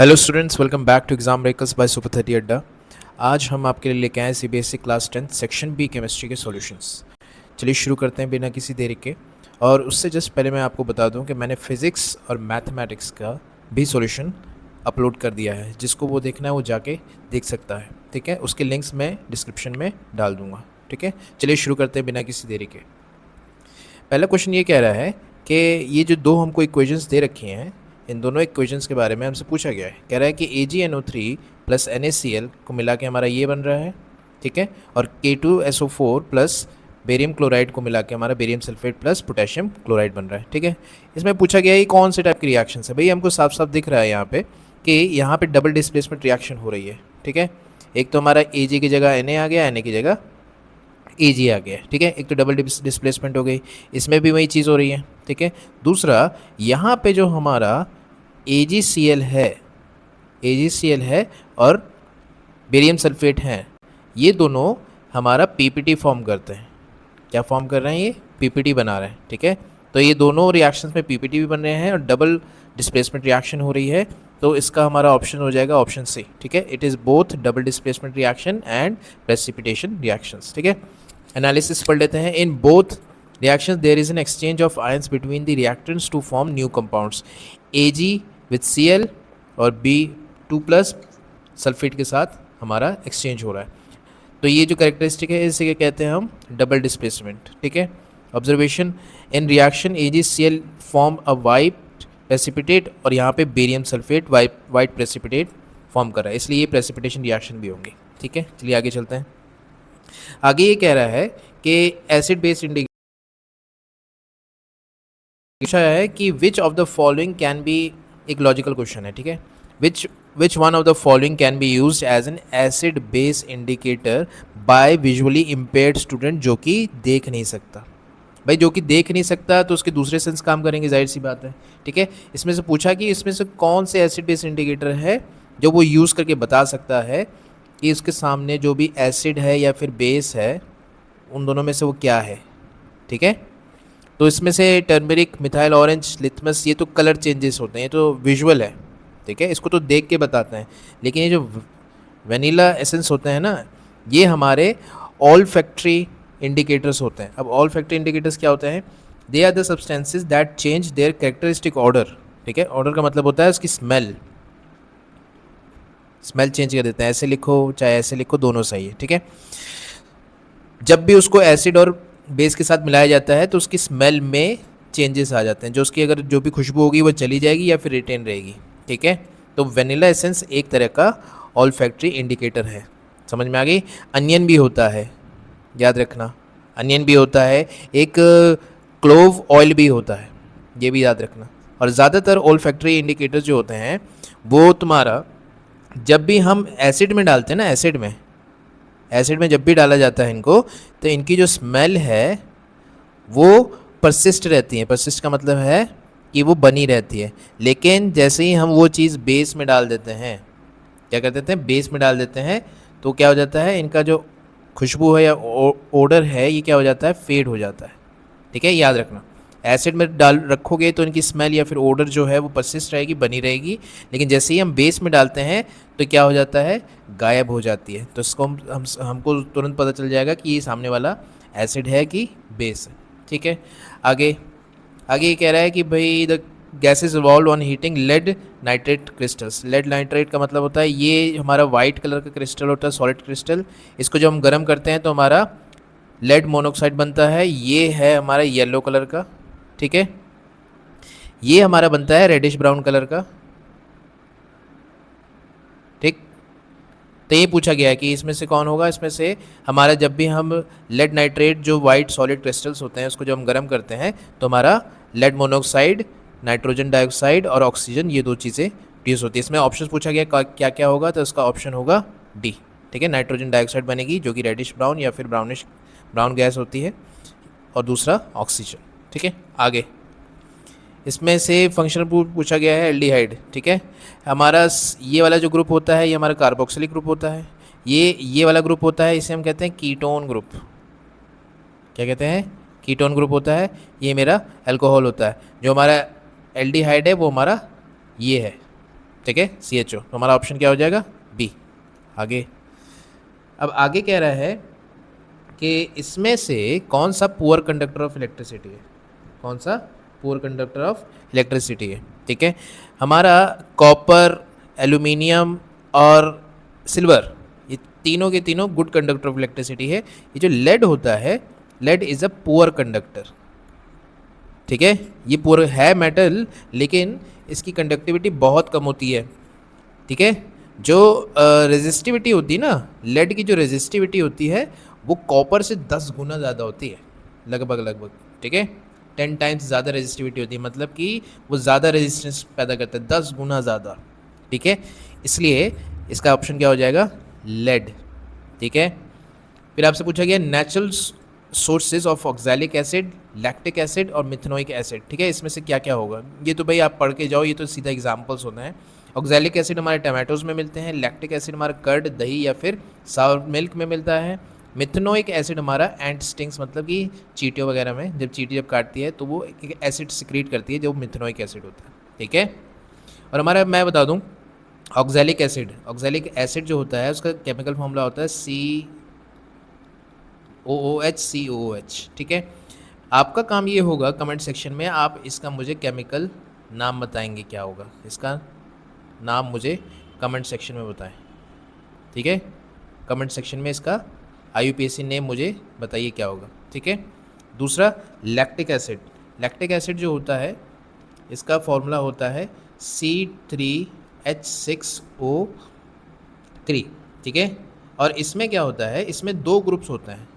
Hello students, welcome back to exam breakers by super 30 Adda. आज हम आपके लिए लेके आए CBSE class 10 section B chemistry के सॉल्यूशंस। चलिए शुरू करते हैं बिना किसी देरी के। और उससे जस्ट पहले मैं आपको बता दूं कि मैंने फिज़िक्स और मैथमेटिक्स का भी सॉल्यूशन अपलोड कर दिया है। जिसको वो देखना है वो जाके देख सकता है, ठीक है। उसके लिंक्स मैं डिस्क्रिप्शन में डाल दूँगा, ठीक है। चलिए शुरू करते हैं बिना किसी देरी के। पहला क्वेश्चन ये कह रहा है कि ये जो दो हमको इक्वेशंस दे रखी हैं, इन दोनों इक्वेशंस के बारे में हमसे पूछा गया है। कह रहा है कि AgNO3 प्लस NaCl को मिला के हमारा ये बन रहा है, ठीक है। और K2SO4 प्लस बेरियम क्लोराइड को मिला के हमारा barium sulphate plus potassium chloride बन रहा है, ठीक है। इसमें पूछा गया है कौन से टाइप की रिएक्शन है। भाई हमको साफ साफ दिख रहा है यहाँ पे कि यहाँ पे डबल डिस्प्लेसमेंट रिएक्शन हो रही है, ठीक है। एक तो हमारा Ag की जगह Na आ गया, Na की जगह Ag आ गया, ठीक है। एक तो डबल डिस्प्लेसमेंट हो गई, इसमें भी वही चीज़ हो रही है, ठीक है। दूसरा यहाँ पे जो हमारा AgCl है और बेरियम सल्फेट हैं, ये दोनों हमारा PPT फॉर्म करते हैं। क्या फॉर्म कर रहे हैं? ये PPT बना रहे हैं, ठीक है। तो ये दोनों रिएक्शंस में PPT भी बन रहे हैं और डबल डिस्प्लेसमेंट रिएक्शन हो रही है। तो इसका हमारा ऑप्शन हो जाएगा ऑप्शन सी, ठीक है। It is both double displacement reaction and precipitation reactions, ठीक है। एनालिसिस पढ़ लेते हैं। In both reactions there is an exchange of ions between the reactants to form new compounds, Ag with Cl और B2 plus sulphate के साथ हमारा exchange हो रहा है। तो ये जो कैरेक्टरिस्टिक है इसे कहते हैं हम डबल डिस्प्लेसमेंट, ठीक है। Observation, in reaction AgCl form a white precipitate और यहाँ पे barium sulphate white precipitate form कर रहा है, इसलिए ये प्रेसिपिटेशन रिएक्शन भी होंगे, ठीक है। चलिए आगे चलते हैं। आगे ये कह रहा है कि एसिड बेस इंडिकेटर पूछा है कि which of the following can be, एक लॉजिकल क्वेश्चन है, ठीक है। Which one of the following can be used as an acid base indicator by visually impaired student, जो कि देख नहीं सकता। भाई जो कि देख नहीं सकता तो उसके दूसरे सेंस काम करेंगे, जाहिर सी बात है, ठीक है। इसमें से पूछा कि इसमें से कौन से एसिड बेस इंडिकेटर है जो वो यूज़ करके बता सकता है कि उसके सामने जो भी एसिड है या फिर बेस है उन दोनों में से वो क्या है, ठीक है। तो इसमें से टर्मरिक, मिथाइल ऑरेंज, लिथमस, ये तो कलर चेंजेस होते हैं, ये तो विजुअल है, ठीक है। इसको तो देख के बताते हैं। लेकिन ये जो वनीला एसेंस होते हैं ना, ये हमारे ऑल फैक्ट्री इंडिकेटर्स होते हैं। अब ऑल फैक्ट्री इंडिकेटर्स क्या होते हैं? They are the substances that change their characteristic order, ठीक है। ऑर्डर का मतलब होता है उसकी स्मेल चेंज कर देते हैं। ऐसे लिखो चाहे ऐसे लिखो, दोनों सही है, ठीक है। जब भी उसको एसिड और बेस के साथ मिलाया जाता है तो उसकी स्मेल में चेंजेस आ जाते हैं। जो उसकी अगर जो भी खुशबू होगी वो चली जाएगी या फिर रिटेन रहेगी, ठीक है। तो वेनिला एसेंस एक तरह का ऑल फैक्ट्री इंडिकेटर है, समझ में आ गई। अनियन भी होता है, याद रखना, अनियन भी होता है। एक क्लोव ऑयल भी होता है, ये भी याद रखना। और ज़्यादातर ऑल फैक्ट्री इंडिकेटर्स जो होते हैं वो तुम्हारा जब भी हम एसिड में डालते हैं ना, एसिड में जब भी डाला जाता है इनको, तो इनकी जो स्मेल है वो परसिस्ट रहती है। परसिस्ट का मतलब है कि वो बनी रहती है। लेकिन जैसे ही हम वो चीज़ बेस में डाल देते हैं, क्या कर देते हैं, बेस में डाल देते हैं, तो क्या हो जाता है, इनका जो खुशबू है या ओडर है ये क्या हो जाता है, फेड हो जाता है, ठीक है। याद रखना, एसिड में डाल रखोगे तो इनकी स्मेल या फिर ओडर जो है वो परसिस्ट रहेगी, बनी रहेगी। लेकिन जैसे ही हम बेस में डालते हैं तो क्या हो जाता है, गायब हो जाती है। तो इसको हमको तुरंत पता चल जाएगा कि ये सामने वाला एसिड है कि बेस है, ठीक है। आगे ये कह रहा है कि भाई the gases evolve on heating lead nitrate crystals. Lead nitrate का मतलब होता है ये हमारा वाइट कलर का क्रिस्टल होता है, सॉलिड क्रिस्टल। इसको जब हम गर्म करते हैं तो हमारा लेड मोनोक्साइड बनता है। ये है हमारा येलो कलर का, ठीक है। ये हमारा बनता है रेडिश ब्राउन कलर का, ठीक। तो ये पूछा गया है कि इसमें से कौन होगा। इसमें से हमारा जब भी हम लेड नाइट्रेट, जो वाइट सॉलिड क्रिस्टल्स होते हैं, उसको जब हम गर्म करते हैं तो हमारा लेड मोनोक्साइड, नाइट्रोजन डाइऑक्साइड और ऑक्सीजन, ये दो चीज़ें प्रोड्यूस होती है। इसमें ऑप्शन पूछा गया क्या क्या होगा, तो इसका ऑप्शन होगा डी, ठीक है। नाइट्रोजन डाइऑक्साइड बनेगी जो कि रेडिश ब्राउन या फिर ब्राउन गैस होती है, और दूसरा ऑक्सीजन, ठीक है। आगे इसमें से फंक्शनल ग्रुप पूछा गया है एल्डिहाइड, ठीक है। हमारा ये वाला जो ग्रुप होता है ये हमारा कार्बोक्सिलिक ग्रुप होता है। ये वाला ग्रुप होता है, इसे हम कहते हैं कीटोन ग्रुप। क्या कहते हैं? कीटोन ग्रुप होता है। ये मेरा अल्कोहल होता है। जो हमारा एल्डिहाइड है वो हमारा ये है, ठीक है, CHO। तो हमारा ऑप्शन क्या हो जाएगा? बी। आगे, अब आगे कह रहा है कि इसमें से कौन सा पुअर कंडक्टर ऑफ इलेक्ट्रिसिटी है, कौन सा पुअर कंडक्टर ऑफ इलेक्ट्रिसिटी है। ठीक है, हमारा कॉपर, एल्यूमिनियम और सिल्वर, ये तीनों के तीनों गुड कंडक्टर ऑफ इलेक्ट्रिसिटी है। ये जो लेड होता है, lead is a poor conductor. ठीक है, ये पुअर है मेटल, लेकिन इसकी कंडक्टिविटी बहुत कम होती है। ठीक है, जो रेजिस्टिविटी होती है ना, लेड की जो रेजिस्टिविटी होती है वो कॉपर से 10 गुना ज़्यादा होती है, लगभग। ठीक है, 10 टाइम्स ज़्यादा रेजिस्टिविटी होती है, मतलब कि वो ज़्यादा रेजिस्टेंस पैदा करता है, 10 गुना ज़्यादा। ठीक है, इसलिए इसका ऑप्शन क्या हो जाएगा? लेड। ठीक है, फिर आपसे पूछा गया natural sources of oxalic acid, lactic acid और मिथेनोइक एसिड। ठीक है, इसमें से क्या क्या होगा? ये तो भाई आप पढ़ के जाओ, ये तो सीधा एग्जाम्पल्स होना है। ऑक्सैलिक एसिड हमारे टमाटोज़ में मिलते हैं, लैक्टिक एसिड हमारा कर्ड, दही या फिर सावर मिल्क में मिलता है। मिथेनोइक एसिड हमारा एंट स्टिंग्स, मतलब कि चींटियों वगैरह में जब चींटी जब काटती है तो वो एक एसिड सिक्रीट करती है, जो मिथेनोइक एसिड होता है। ठीक है, और हमारा मैं बता दूं, ऑक्सैलिक एसिड जो होता है उसका केमिकल फॉर्मूला होता है COOH। ठीक है, आपका काम ये होगा कमेंट सेक्शन में आप इसका मुझे केमिकल नाम बताएंगे, क्या होगा इसका नाम, मुझे कमेंट सेक्शन में बताएं। ठीक है, कमेंट सेक्शन में इसका IUPAC नेम मुझे बताइए क्या होगा। ठीक है, दूसरा लैक्टिक एसिड जो होता है इसका फॉर्मूला होता है C3H6O3। ठीक है, और इसमें क्या होता है, इसमें 2 ग्रुप्स होते हैं।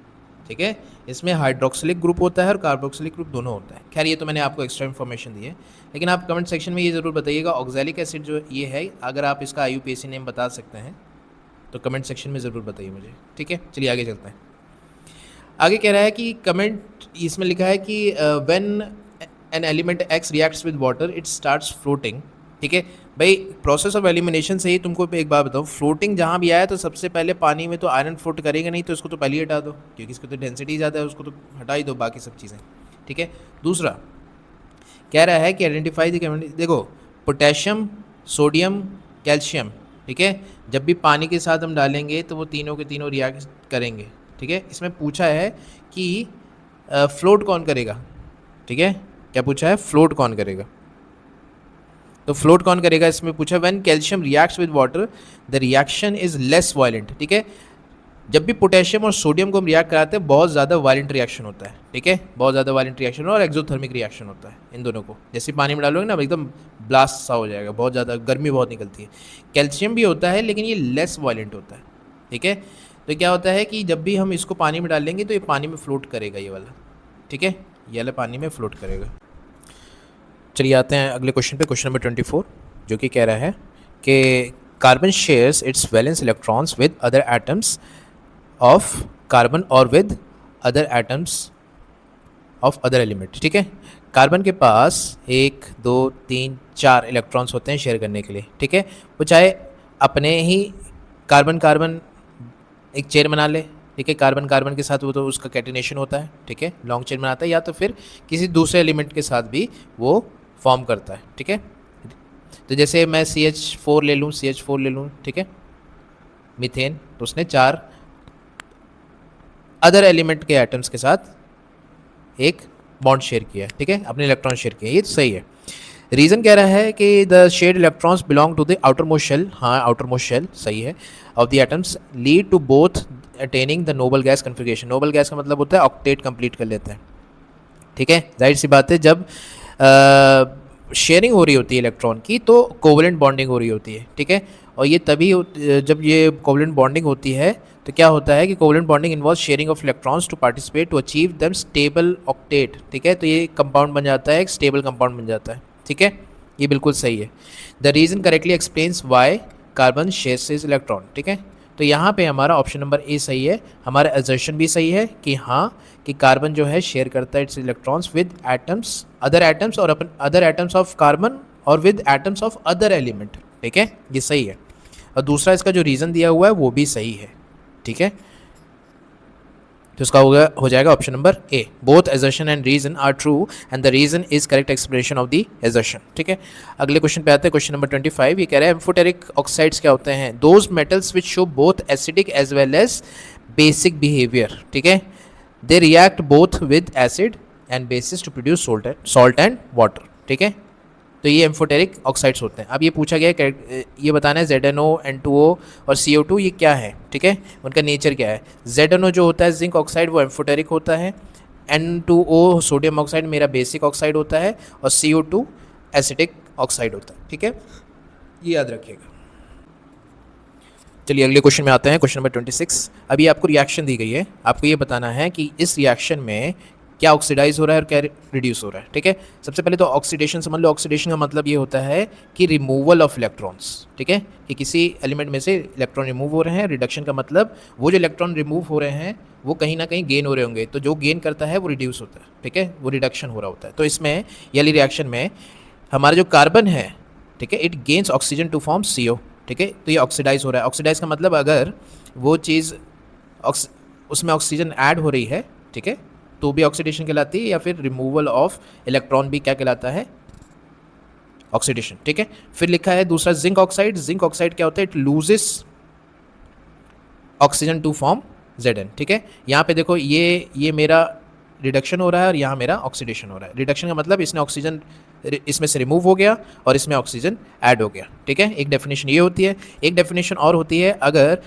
ठीक है, इसमें हाइड्रोक्सिलिक ग्रुप होता है और कार्बोक्सिलिक ग्रुप दोनों होता है। खैर ये तो मैंने आपको एक्स्ट्रा इन्फॉर्मेशन दी है, लेकिन आप कमेंट सेक्शन में ये ज़रूर बताइएगा ऑक्सैलिक एसिड जो ये है, अगर आप इसका IUPAC नेम बता सकते हैं तो कमेंट सेक्शन में ज़रूर बताइए मुझे। ठीक है, चलिए आगे चलते हैं। आगे कह रहा है कि कमेंट इसमें लिखा है कि when an element x reacts with water it starts floating. ठीक है भाई, प्रोसेस ऑफ एलिमिनेशन से ही तुमको एक बात बताऊँ, फ्लोटिंग जहाँ भी आया तो सबसे पहले पानी में तो आयरन फ्लोट करेगा नहीं, तो इसको तो पहले ही हटा दो, क्योंकि इसकी तो डेंसिटी ज़्यादा है, उसको तो हटा ही दो बाकी सब चीज़ें। ठीक है, दूसरा कह रहा है कि आइडेंटिफाई द केमिकल, देखो पोटेशियम, सोडियम, कैल्शियम। ठीक है, जब भी पानी के साथ हम डालेंगे तो वो तीनों के तीनों रिएक्ट करेंगे। ठीक है, इसमें पूछा है कि फ्लोट कौन करेगा। ठीक है, क्या पूछा है? फ्लोट कौन करेगा। तो फ्लोट कौन करेगा इसमें पूछा, when calcium reacts with water the reaction is less violent. ठीक है, जब भी पोटेशियम और सोडियम को हम रिएक्ट कराते हैं बहुत ज़्यादा वायलेंट रिएक्शन होता है। ठीक है, बहुत ज़्यादा वायलेंट रिएक्शन और एक्सोथर्मिक रिएक्शन होता है इन दोनों को। जैसे पानी में डालोगे ना एकदम ब्लास्ट सा हो जाएगा, बहुत ज़्यादा गर्मी बहुत निकलती है। कैल्शियम भी होता है लेकिन ये लेस वायलेंट होता है। ठीक है, तो क्या होता है कि जब भी हम इसको पानी में डालेंगे तो ये पानी में फ्लोट करेगा, ये वाला। ठीक है, ये वाला पानी में फ्लोट करेगा। चलिए आते हैं अगले क्वेश्चन पे, क्वेश्चन नंबर 24, जो कि कह रहा है कि carbon shares its valence electrons with other atoms of carbon और with other atoms of other element. ठीक है, कार्बन के पास 1 2 3 4 इलेक्ट्रॉन्स होते हैं शेयर करने के लिए। ठीक है, वो चाहे अपने ही कार्बन एक चेन बना ले। ठीक है, कार्बन के साथ वो तो उसका कैटिनेशन होता है। ठीक है, लॉन्ग चेन बनाता है, या तो फिर किसी दूसरे एलिमेंट के साथ भी वो फॉर्म करता है। ठीक है, तो जैसे मैं CH4 ले लूँ। ठीक है, मीथेन, तो उसने 4 अदर एलिमेंट के एटम्स के साथ एक बॉन्ड शेयर किया है। ठीक है, अपने इलेक्ट्रॉन शेयर किए, ये तो सही है। रीज़न कह रहा है कि the shared electrons belong to the outermost shell, हाँ आउटर मोस्ट शेल सही है, of the atoms lead to both attaining the noble gas configuration. Noble gas का मतलब होता है ऑक्टेट कंप्लीट कर लेते हैं। ठीक है, जाहिर सी बात है, जब शेयरिंग हो रही होती है इलेक्ट्रॉन की तो कोवलेंट बॉन्डिंग हो रही होती है। ठीक है, और ये तभी जब ये कोवलेंट बॉन्डिंग होती है तो क्या होता है कि covalent bonding involve sharing of electrons to participate to achieve them stable octet. ठीक है, तो ये कंपाउंड बन जाता है, एक स्टेबल कंपाउंड बन जाता है। ठीक है, ये बिल्कुल सही है। The reason correctly explains Y carbon shares is electron. ठीक है, तो यहाँ पे हमारा ऑप्शन नंबर ए सही है, हमारा असर्शन भी सही है कि हाँ कि कार्बन जो है शेयर करता है it's electrons with atoms, other atoms और अपन अदर एटम्स ऑफ कार्बन और with atoms of other element. ठीक है, ये सही है। और दूसरा इसका जो रीज़न दिया हुआ है वो भी सही है। ठीक है, तो इसका हो जाएगा option number A. Both assertion and reason are true and the reason is correct explanation of the assertion. ठीक है, अगले क्वेश्चन पे आते हैं। क्वेश्चन नंबर 25 ये कह रहा है एम्फोटेरिक ऑक्साइड्स क्या होते हैं? Those metals which show both acidic as well as basic behaviour. ठीक है, they react both with acid and bases to produce salt and water. ठीक है, तो ये एम्फोटेरिक ऑक्साइड्स होते हैं। अब ये पूछा गया है, ये बताना है ZnO, N2O और CO2 ये क्या है? ठीक है, उनका नेचर क्या है? ZnO जो होता है जिंक ऑक्साइड वो एम्फोटेरिक होता है, N2O सोडियम ऑक्साइड मेरा बेसिक ऑक्साइड होता है और CO2 एसिटिक ऑक्साइड होता है। ठीक है, ये याद रखिएगा। चलिए अगले क्वेश्चन में आते हैं। Question number 26। अभी आपको रिएक्शन दी गई है, आपको ये बताना है कि इस रिएक्शन में क्या ऑक्सीडाइज हो रहा है और क्या रिड्यूस हो रहा है। ठीक है, सबसे पहले तो ऑक्सीडेशन समझ लो। ऑक्सीडेशन का मतलब ये होता है कि रिमूवल ऑफ इलेक्ट्रॉन्स। ठीक है, कि किसी एलिमेंट में से इलेक्ट्रॉन रिमूव हो रहे हैं। रिडक्शन का मतलब वो जो इलेक्ट्रॉन रिमूव हो रहे हैं वो कहीं ना कहीं गेन हो रहे होंगे, तो जो गेन करता है वो रिड्यूस होता है। ठीक है, वो रिडक्शन हो रहा होता है। तो इसमें ये वाली रिएक्शन में हमारा जो कार्बन है, ठीक है, it gains oxygen to form CO। ठीक है, तो ये ऑक्सीडाइज हो रहा है। ऑक्सीडाइज का मतलब अगर वो चीज़ उसमें ऑक्सीजन ऐड हो रही है, ठीक है, तो भी ऑक्सीडेशन कहलाती है, या फिर रिमूवल ऑफ इलेक्ट्रॉन भी क्या कहलाता है? ऑक्सीडेशन। ठीक है, फिर लिखा है दूसरा जिंक ऑक्साइड। जिंक ऑक्साइड क्या होता है? It loses oxygen to form Zn। ठीक है, यहाँ पे देखो ये मेरा रिडक्शन हो रहा है और यहाँ मेरा ऑक्सीडेशन हो रहा है। रिडक्शन का मतलब इसने ऑक्सीजन इसमें से रिमूव हो गया और इसमें ऑक्सीजन ऐड हो गया। ठीक है, एक डेफिनेशन ये होती है। एक डेफिनेशन और होती है, अगर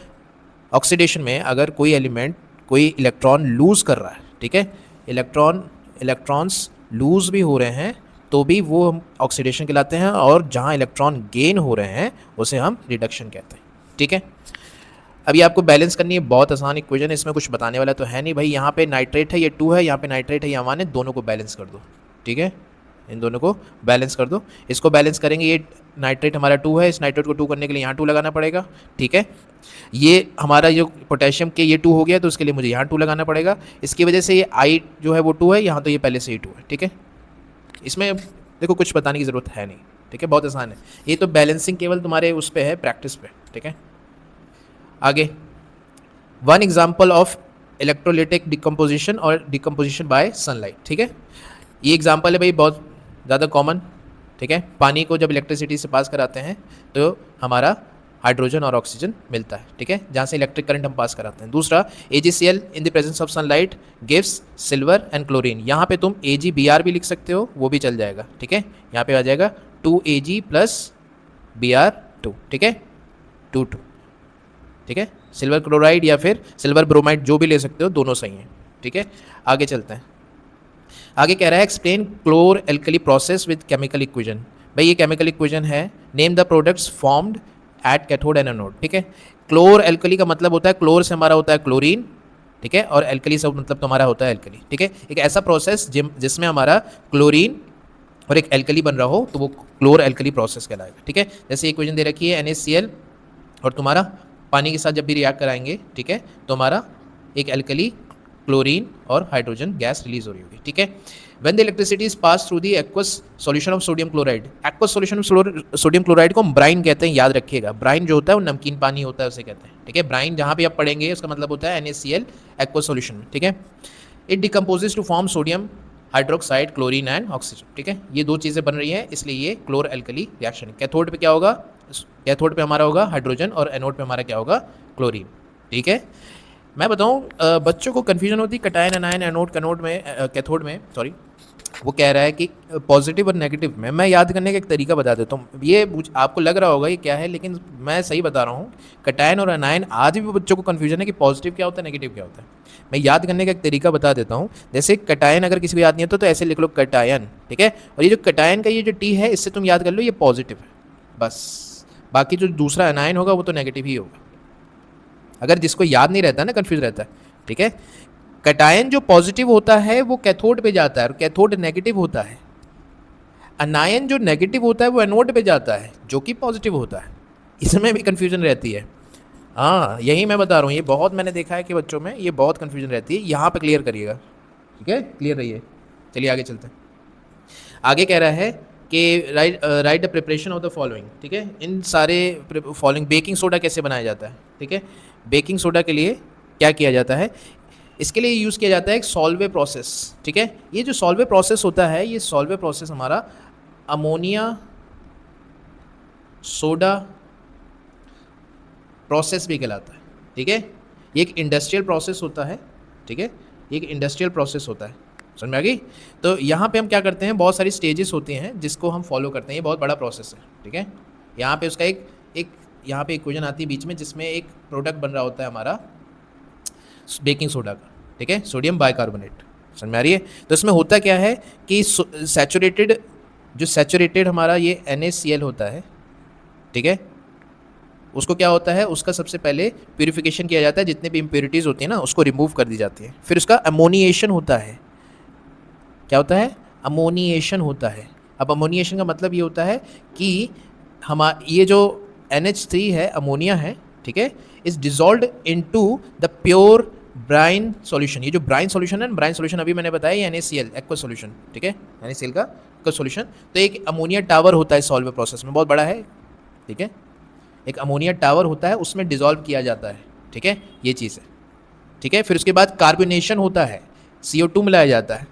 ऑक्सीडेशन में अगर कोई एलिमेंट कोई इलेक्ट्रॉन लूज कर रहा है, ठीक है, इलेक्ट्रॉन्स लूज भी हो रहे हैं तो भी वो हम ऑक्सीडेशन कहलाते हैं, और जहाँ इलेक्ट्रॉन गेन हो रहे हैं उसे हम रिडक्शन कहते हैं। ठीक है, अभी आपको बैलेंस करनी है। बहुत आसान इक्वेशन है, इसमें कुछ बताने वाला तो है नहीं भाई। यहाँ पे नाइट्रेट है, ये 2 है, यहाँ पे नाइट्रेट है, ये 1 है। दोनों को बैलेंस कर दो। ठीक है, इन दोनों को बैलेंस कर दो। इसको बैलेंस करेंगे, ये नाइट्रेट हमारा 2 है, इस नाइट्रेट को 2 करने के लिए यहाँ 2 लगाना पड़ेगा। ठीक है, ये हमारा जो पोटेशियम के ये 2 हो गया तो उसके लिए मुझे यहाँ 2 लगाना पड़ेगा। इसकी वजह से ये I जो है वो 2 है, यहाँ तो ये पहले से ही 2 है। ठीक है, इसमें देखो कुछ बताने की ज़रूरत है नहीं। ठीक है, बहुत आसान है ये तो। बैलेंसिंग केवल तुम्हारे उस पर है, प्रैक्टिस पे। ठीक है, आगे 1 एग्जाम्पल ऑफ इलेक्ट्रोलिटिक डिकम्पोजिशन और डिकम्पोजिशन बाय सनलाइट। ठीक है, ये एग्जाम्पल है भाई बहुत ज़्यादा कॉमन। ठीक है, पानी को जब इलेक्ट्रिसिटी से पास कराते हैं तो हमारा हाइड्रोजन और ऑक्सीजन मिलता है। ठीक है, जहाँ से इलेक्ट्रिक करंट हम पास कराते हैं। दूसरा AgCl in the presence of sunlight gives silver and chlorine. यहाँ पे तुम AgBr भी लिख सकते हो, वो भी चल जाएगा। ठीक है, यहाँ पे आ जाएगा 2Ag + Br2। ठीक है, 2 ठीक है, सिल्वर क्लोराइड या फिर सिल्वर ब्रोमाइड जो भी ले सकते हो, दोनों सही हैं। ठीक है, आगे चलते हैं। आगे कह रहा है explain chlor alkali process with chemical equation. भाई ये केमिकल इक्वेशन है। Name the products formed at cathode and anode. ठीक है, क्लोर एल्कली का मतलब होता है, क्लोर से हमारा होता है क्लोरीन। ठीक है, और एल्कली से मतलब तुम्हारा होता है एल्कली। ठीक है, एक ऐसा प्रोसेस जिसमें हमारा क्लोरीन और एक एल्कली बन रहा हो तो वो क्लोर एल्कली प्रोसेस कहलाएगा। ठीक है, जैसे इक्वेशन दे रखी है NaCl और तुम्हारा पानी के साथ जब भी रिएक्ट कराएंगे, ठीक है, तो हमारा एक एल्कली क्लोरीन और हाइड्रोजन गैस रिलीज हो रही होगी। ठीक है, when the electricity is pass through the aqueous solution of sodium chloride. Aqueous solution of sodium chloride को हम ब्राइन कहते हैं, याद रखिएगा। ब्राइन जो होता है वो नमकीन पानी होता है, उसे कहते हैं। ठीक है, ब्राइन जहाँ भी आप पढ़ेंगे उसका मतलब होता है NaCl एक्वस सॉल्यूशन में। ठीक है, it decomposes to form sodium hydroxide chlorine and oxygen. ठीक है, ये 2 चीज़ें बन रही हैं, इसलिए ये क्लोर एल्कली रिएक्शन है। कैथोड पे क्या होगा? कैथोड पे हमारा होगा हाइड्रोजन और एनोड पे हमारा क्या होगा? क्लोरीन। ठीक है, मैं बताऊं बच्चों को कन्फ्यूजन होती है कटायन एनायन एनोड कैनोड में, कैथोड में, सॉरी। वो कह रहा है कि पॉजिटिव और नेगेटिव में। मैं याद करने का एक तरीका बता देता हूँ। ये आपको लग रहा होगा ये क्या है, लेकिन मैं सही बता रहा हूँ। कटायन और एनायन आज भी बच्चों को कन्फ्यूजन है कि पॉजिटिव क्या होता है, नेगेटिव क्या होता है। मैं याद करने का एक तरीका बता देता हूँ। जैसे कटायन अगर किसी को याद नहीं होता तो ऐसे लिख लो कटायन। ठीक है, और ये जो कटायन का ये जो टी है, इससे तुम याद कर लो ये पॉजिटिव है बस। बाकी जो दूसरा एनायन होगा वो तो नेगेटिव ही होगा। अगर जिसको याद नहीं रहता ना, कंफ्यूज रहता है। ठीक है, कटायन जो पॉजिटिव होता है वो कैथोड पे जाता है और कैथोड नेगेटिव होता है। अनायन जो नेगेटिव होता है वो एनोड पे जाता है जो कि पॉजिटिव होता है। इसमें भी कन्फ्यूजन रहती है। हाँ, यही मैं बता रहा हूँ, ये बहुत मैंने देखा है कि बच्चों में ये बहुत कन्फ्यूजन रहती है। यहाँ पे क्लियर करिएगा। ठीक है, क्लियर रहिए। चलिए आगे चलते हैं। आगे कह रहा है कि right the preparation of the following. ठीक है, इन सारे फॉलोइंग। बेकिंग सोडा कैसे बनाया जाता है? ठीक है, बेकिंग सोडा के लिए क्या किया जाता है? इसके लिए यूज़ किया जाता है एक सॉल्वे प्रोसेस, ठीक है। ये जो सॉल्वे प्रोसेस होता है, ये सॉल्वे प्रोसेस हमारा अमोनिया सोडा प्रोसेस भी कहलाता है, ठीक है। ये एक इंडस्ट्रियल प्रोसेस होता है, ठीक है, ये एक इंडस्ट्रियल प्रोसेस होता है, समझ में आ गई। तो यहाँ पे हम क्या करते हैं, बहुत सारी स्टेजेस होती हैं जिसको हम फॉलो करते हैं, ये बहुत बड़ा प्रोसेस है, ठीक है। यहाँ पे उसका एक यहाँ पे इक्वेशन आती है बीच में, जिसमें एक प्रोडक्ट बन रहा होता है हमारा बेकिंग सोडा का, ठीक है, सोडियम बाइकार्बोनेट, समझ में आ रही है। तो इसमें होता क्या है कि सैचुरेटेड हमारा ये NaCl होता है, ठीक है, उसको क्या होता है, उसका सबसे पहले प्यूरिफिकेशन किया जाता है, जितने भी इम्प्योरिटीज़ होती हैं ना उसको रिमूव कर दी जाती है। फिर उसका अमोनिएशन होता है, क्या होता है, अमोनिएशन होता है। अब अमोनिएशन का मतलब ये होता है कि ये जो NH3 है, अमोनिया है, ठीक है, is dissolved into the pure brine solution. ये जो ब्राइन सॉल्यूशन है, ब्राइन सॉल्यूशन अभी मैंने बताया ये NaCl एक्वा सॉल्यूशन, ठीक है, NaCl का एक्वा सॉल्यूशन। तो एक अमोनिया टावर होता है सॉल्वे प्रोसेस में, बहुत बड़ा है, ठीक है, एक अमोनिया टावर होता है, उसमें डिजॉल्व किया जाता है, ठीक है, ये चीज़ है, ठीक है। फिर उसके बाद कार्बोनेशन होता है, CO2 मिलाया जाता है,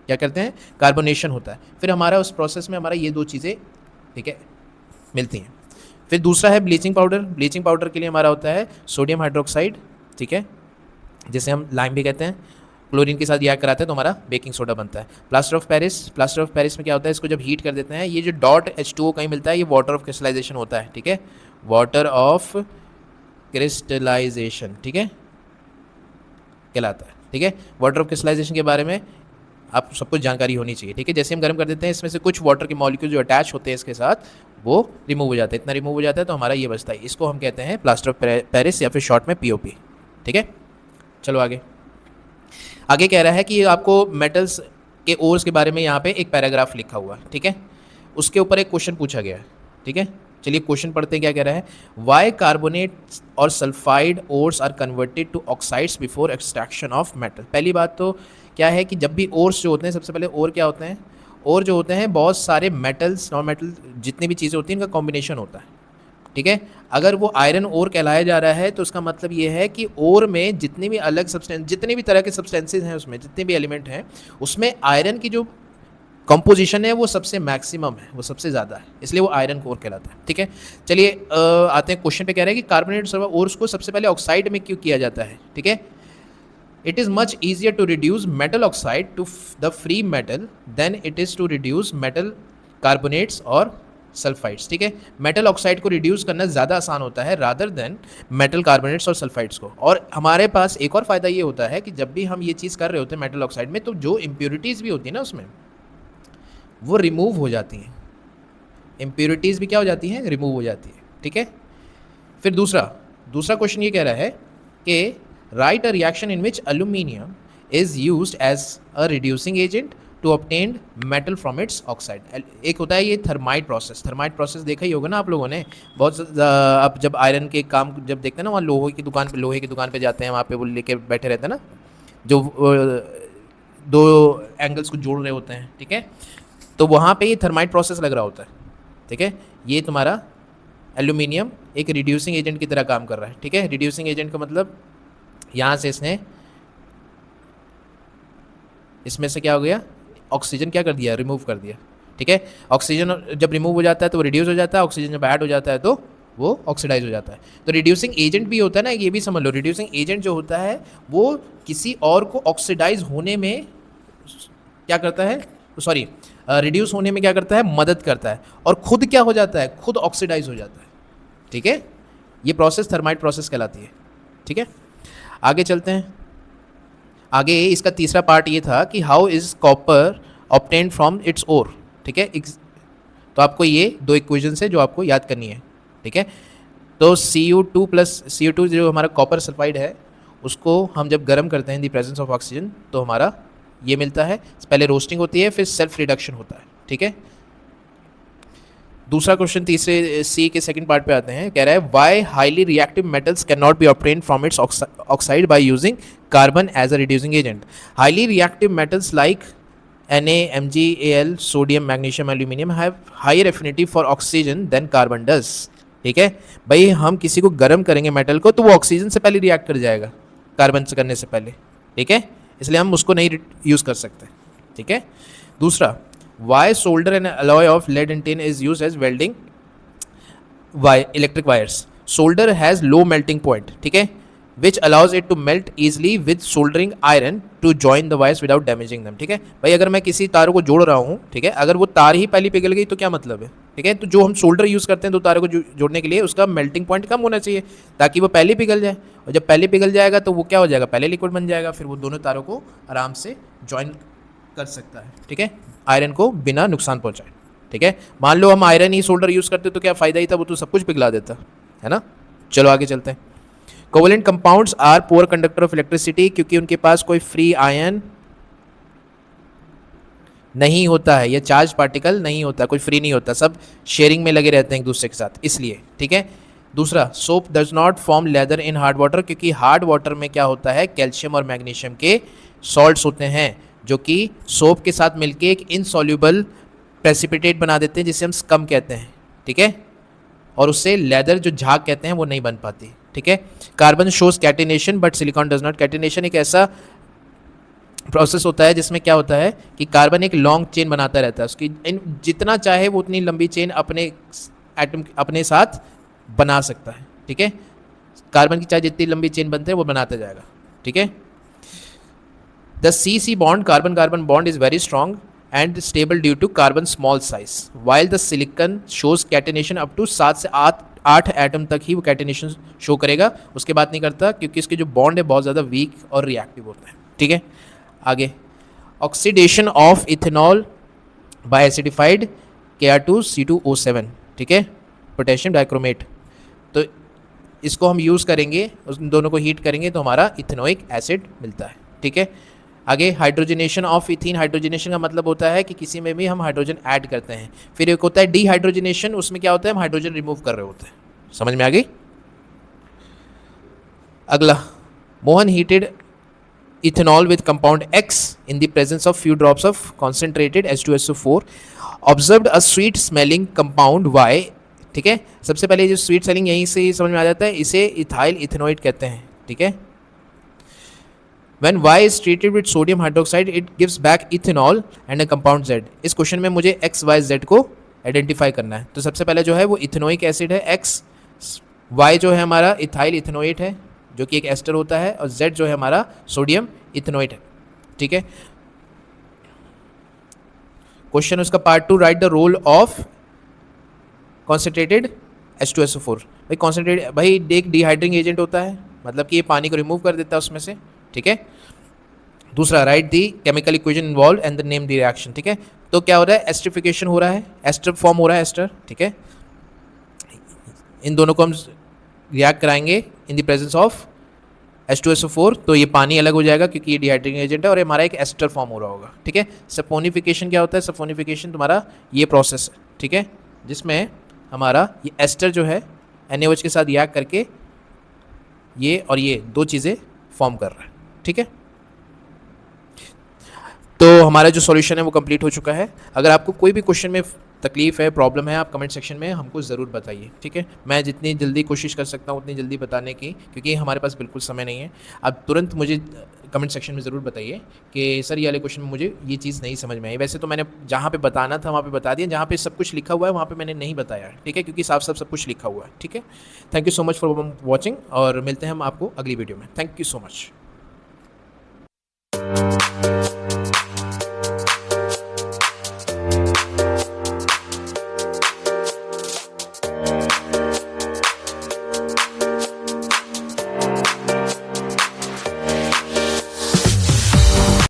क्या करते हैं, कार्बोनेशन होता है। फिर हमारा उस प्रोसेस में हमारा ये दो चीज़ें, ठीक है, मिलती हैं। फिर दूसरा है ब्लीचिंग पाउडर। ब्लीचिंग पाउडर के लिए हमारा होता है सोडियम हाइड्रोक्साइड, ठीक है, जिसे हम लाइम भी कहते हैं, क्लोरीन के साथ रिएक्ट कराते हैं तो हमारा बेकिंग सोडा बनता है। Plaster of Paris, plaster of Paris में क्या होता है, इसको जब हीट कर देते हैं, ये जो डॉट H2O कहीं मिलता है, ये वाटर ऑफ क्रिस्टलाइजेशन होता है, ठीक है, वाटर ऑफ क्रिस्टलाइजेशन, ठीक है, कहलाता है, ठीक है। वाटर ऑफ क्रिस्टलाइजेशन के बारे में आप सबको जानकारी होनी चाहिए, ठीक है। जैसे हम गर्म कर देते हैं, इसमें से कुछ वाटर के मॉलिक्यूल जो अटैच होते हैं इसके साथ, वो रिमूव हो जाते हैं, इतना रिमूव हो जाता है तो हमारा ये बचता है, इसको हम कहते हैं प्लास्टर ऑफ पेरिस या फिर शॉर्ट में POP, ठीक है। चलो आगे कह रहा है कि आपको मेटल्स के ओर्स के बारे में यहाँ पे एक पैराग्राफ लिखा हुआ है, ठीक है, उसके ऊपर एक क्वेश्चन पूछा गया है, ठीक है। चलिए क्वेश्चन पढ़ते हैं, क्या कह रहा है, वाई कार्बोनेट और sulphide ores are converted to oxides before extraction of metal. पहली बात तो क्या है कि जब भी ओर्स जो होते हैं, सबसे पहले ओर क्या होते हैं, ओर जो होते हैं बहुत सारे मेटल्स, नॉन मेटल, जितनी भी चीज़ें होती हैं इनका कॉम्बिनेशन होता है, ठीक है। अगर वो आयरन ओर कहलाया जा रहा है तो उसका मतलब ये है कि ओर में जितनी भी अलग सब्सटेंस, जितने भी तरह के सब्सटेंसेज हैं, उसमें जितने भी एलिमेंट हैं, उसमें आयरन की जो कंपोजिशन है वो सबसे मैक्सिमम है, वो सबसे ज़्यादा है, इसलिए वो आयरन कोर कहलाता है, ठीक है। चलिए आते हैं क्वेश्चन पे, कह रहे हैं कि कार्बोनेट ओर्स को सबसे पहले ऑक्साइड में क्यों किया जाता है, ठीक है। It is much easier to reduce metal oxide to the free metal than it is to reduce metal carbonates और सल्फाइड्स, ठीक है। मेटल ऑक्साइड को रिड्यूस करना ज़्यादा आसान होता है रादर देन मेटल कार्बोनेट्स और सल्फाइड्स को। और हमारे पास एक और फ़ायदा ये होता है कि जब भी हम ये चीज़ कर रहे होते हैं मेटल ऑक्साइड में, तो जो इम्प्योरिटीज़ भी होती है ना उसमें, वो रिमूव हो जाती हैं, इम्प्योरिटीज़ भी क्या हो जाती हैं, रिमूव हो जाती है, ठीक है। फिर दूसरा क्वेश्चन ये कह रहा है कि write a reaction in which aluminium is used as a reducing agent to obtain metal from its oxide. एक होता है ये थर्माइट प्रोसेस देखा ही होगा ना आप लोगों ने, बहुत आप जब आयरन के काम जब देखते हैं ना, वहाँ लोहे की दुकान पे जाते हैं, वहाँ पे वो लेके बैठे रहते हैं ना, जो दो एंगल्स को जोड़ रहे होते हैं, ठीक है, तो वहाँ पे ये थर्माइट प्रोसेस लग रहा होता है, ठीक है। ये तुम्हारा एल्यूमिनियम एक रिड्यूसिंग एजेंट की तरह काम कर रहा है, ठीक है। रिड्यूसिंग एजेंट का मतलब यहाँ से इसमें से क्या हो गया, ऑक्सीजन क्या कर दिया, रिमूव कर दिया, ठीक है। ऑक्सीजन जब रिमूव हो जाता है तो वो रिड्यूस हो जाता है, ऑक्सीजन जब ऐड हो जाता है तो वो ऑक्सीडाइज हो जाता है। तो रिड्यूसिंग एजेंट भी होता है ना, ये भी समझ लो, रिड्यूसिंग एजेंट जो होता है वो किसी और को ऑक्सीडाइज होने में क्या करता है, सॉरी रिड्यूस होने में क्या करता है, मदद करता है, और खुद क्या हो जाता है, खुद ऑक्सीडाइज हो जाता है, ठीक है। ये प्रोसेस थर्माइट प्रोसेस कहलाती है, ठीक है। आगे चलते हैं, आगे इसका तीसरा पार्ट ये था कि how is copper obtained from its ore, ठीक है। तो आपको ये दो इक्वेशन है जो आपको याद करनी है, ठीक है। तो Cu2 प्लस Cu2 जो हमारा कॉपर सल्फाइड है, उसको हम जब गर्म करते हैं इन दी प्रेजेंस ऑफ ऑक्सीजन तो हमारा ये मिलता है, पहले रोस्टिंग होती है फिर सेल्फ रिडक्शन होता है, ठीक है। दूसरा क्वेश्चन तीसरे सी के सेकंड पार्ट पे आते हैं, कह रहा है why highly reactive metals can not be obtained from its oxide by using carbon as a reducing agent. Highly reactive metals like Na, Mg, Al, sodium, magnesium, aluminium have higher affinity for oxygen than carbon does, ठीक है। भाई हम किसी को गर्म करेंगे metal को तो वो ऑक्सीजन से पहले रिएक्ट कर जाएगा कार्बन से करने से पहले, ठीक है, इसलिए हम उसको नहीं यूज़ कर सकते। ठीक है, दूसरा, why solder and alloy of lead and tin is use as welding electric wires. Solder has low melting point, ठीक है, which allows it to melt easily with soldering iron to join the wires without damaging them. ठीक है भाई, अगर मैं किसी तारों को जोड़ रहा हूँ, ठीक है, अगर वो तार ही पहले पिघल गई तो क्या मतलब है। ठीक है, तो जो हम सोल्डर यूज़ करते हैं दो तारों को जोड़ने के लिए, उसका मेल्टिंग पॉइंट कम होना चाहिए ताकि वो पहले पिघल जाए, और जब पहले पिघल जाएगा तो वो क्या हो जाएगा, पहले लिक्विड बन जाएगा, फिर वो दोनों तारों को आराम से ज्वाइन कर सकता है। ठीक है, आयरन को बिना नुकसान पहुँचाए। ठीक है, मान लो हम आयरन ही सोल्डर यूज़ करते तो क्या फ़ायदा ही था, वो तो सब कुछ पिघला देता है ना। चलो आगे चलते हैं। Covalent compounds are poor conductor of electricity, क्योंकि उनके पास कोई फ्री आयन नहीं होता है, या चार्ज पार्टिकल नहीं होता, कोई फ्री नहीं होता, सब शेयरिंग में लगे रहते हैं एक दूसरे के साथ, इसलिए। ठीक है, दूसरा, soap does not form lather in hard water, क्योंकि हार्ड वाटर में क्या होता है, कैल्शियम और मैग्नीशियम के सॉल्ट्स होते हैं जो कि सोप के साथ मिलके एक इनसॉल्यूबल प्रेसिपिटेट बना देते हैं जिसे हम स्कम कहते हैं। ठीक है, और उससे लेदर जो झाग कहते हैं वो नहीं बन पाती। ठीक है, carbon shows catenation but silicon does not. Catenation एक ऐसा प्रोसेस होता है जिसमें क्या होता है कि कार्बन एक लॉन्ग चेन बनाता रहता है, उसकी जितना चाहे वो उतनी लंबी चेन अपने एटम अपने साथ बना सकता है। ठीक है, कार्बन की चाहे जितनी लंबी चेन बनते हैं वो बनाता जाएगा। ठीक है, the C bond, carbon carbon bond is very strong and stable due to carbon small size, while the silicon shows catenation up to 7 से 8 एटम तक ही वो कैटिनेशन शो करेगा, उसके बाद नहीं करता क्योंकि इसके जो बॉन्ड है बहुत ज़्यादा वीक और रिएक्टिव होता है। ठीक है, आगे, oxidation of ethanol by acidified Kr2C2O7। ठीक है, पोटेशियम डाइक्रोमेट, तो इसको हम यूज़ करेंगे, उस दोनों को हीट करेंगे तो हमारा इथेनोइक एसिड मिलता है। ठीक है, आगे, हाइड्रोजनेशन ऑफ इथीन। हाइड्रोजनेशन का मतलब होता है कि किसी में भी हम हाइड्रोजन ऐड करते हैं। फिर एक होता है डीहाइड्रोजनेशन, उसमें क्या होता है, हम हाइड्रोजन रिमूव कर रहे होते हैं। समझ में आ गई। अगला, Mohan heated ethanol with compound X in the presence of few drops of concentrated H2SO4, observed a sweet smelling compound Y। ठीक है, सबसे पहले जो स्वीट स्मेलिंग यहीं से समझ में आ जाता है, इसे इथाइल इथेनोइड कहते हैं। ठीक है, When Y is treated with sodium hydroxide, it gives back ethanol and a compound Z। इस क्वेश्चन में मुझे X, Y, Z को आइडेंटिफाई करना है। तो सबसे पहले जो है वो इथेनोइक एसिड है X, Y जो है हमारा इथाइल इथेनोएट है जो कि एक एस्टर होता है, और Z जो है हमारा सोडियम इथेनोएट है। ठीक है, क्वेश्चन उसका part 2, write the role of concentrated H2SO4। भाई कॉन्सेंट्रेटेड, भाई एक डिहाइड्रिंग एजेंट होता है, मतलब कि ये पानी को रिमूव कर देता है उसमें से। ठीक है, दूसरा, right the chemical equation involve and the name the reaction. ठीक है, तो क्या हो रहा है, एस्टरिफिकेशन हो रहा है, एस्टर फॉर्म हो रहा है, एस्टर। ठीक है, इन दोनों को हम रिएक्ट कराएंगे in the presence of H2SO4, तो ये पानी अलग हो जाएगा क्योंकि ये डिहाइड्रेटिंग एजेंट है, और हमारा एक एस्टर फॉर्म हो रहा होगा। ठीक है, सपोनिफिकेशन क्या होता है, सपोनिफिकेशन तुम्हारा ये प्रोसेस है। ठीक है, जिसमें हमारा ये एस्टर जो है NaOH के साथ रिएक्ट करके ये और ये दो चीज़ें फॉर्म कर रहा है। ठीक है, तो हमारा जो सॉल्यूशन है वो कंप्लीट हो चुका है। अगर आपको कोई भी क्वेश्चन में तकलीफ है, प्रॉब्लम है, आप कमेंट सेक्शन में हमको ज़रूर बताइए। ठीक है, मैं जितनी जल्दी कोशिश कर सकता हूँ उतनी जल्दी बताने की, क्योंकि हमारे पास बिल्कुल समय नहीं है। आप तुरंत मुझे कमेंट सेक्शन में ज़रूर बताइए कि सर ये वाले क्वेश्चन में मुझे ये चीज़ नहीं समझ में आई। वैसे तो मैंने जहाँ पे बताना था वहाँ पे बता दिया, जहाँ पे सब कुछ लिखा हुआ है वहाँ पे मैंने नहीं बताया। ठीक है, क्योंकि साफ साफ सब कुछ लिखा हुआ है। ठीक है, thank you so much for watching, और मिलते हैं हम आपको अगली वीडियो में। Thank you so much.